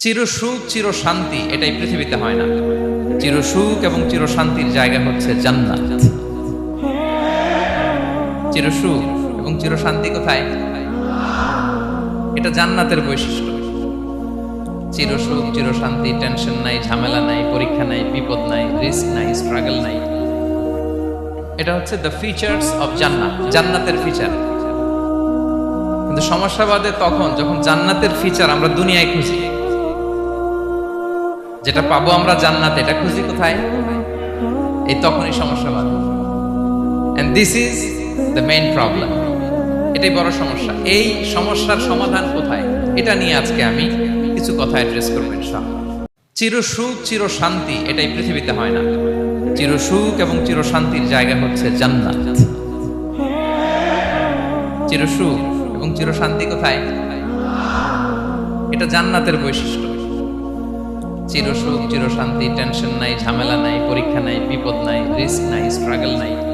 চিরসুখ চিরশান্তি এটাই পৃথিবীতে হয় না। চিরসুখ এবং চিরশান্তির জায়গা হচ্ছে জান্নাত। চিরসুখ এবং চিরশান্তি কোথায়? এটা জান্নাতের বৈশিষ্ট্য। চিরসুখ চিরশান্তি, টেনশন নাই, ঝামেলা নাই, পরীক্ষা নাই, বিপদ নাই, রিস্ক নাই, স্ট্রাগল নাই। এটা হচ্ছে দ্য ফিচার্স অফ জান্নাত, জান্নাতের ফিচার। কিন্তু সমস্যা বাদে তখন যখন জান্নাতের ফিচার আমরা দুনিয়ায় খুঁজি। যেটা পাবো আমরা জান্নাতে, এটা খুঁজি কোথায়? এই তখনই সমস্যা বাদে। And this is the main problem. এটাই বড় সমস্যা। এই সমস্যার সমাধান কোথায়, এটা নিয়ে আজকে আমি কিছু কথা অ্যাড্রেস করবো ইনশাআল্লাহ। চিরসুখ চিরশান্তি এটাই পৃথিবীতে হয় না। চিরসুখ এবং চিরশান্তির জায়গা হচ্ছে জান্নাত। চিরসুখ এবং চিরশান্তি কোথায়? এটা জান্নাতের বৈশিষ্ট্য। চিরসুখ চিরশান্তি, টেনশন নাই, ঝামেলা নাই, পরীক্ষা নাই, বিপদ নাই, রিস্ক নাই, স্ট্রাগল নাই।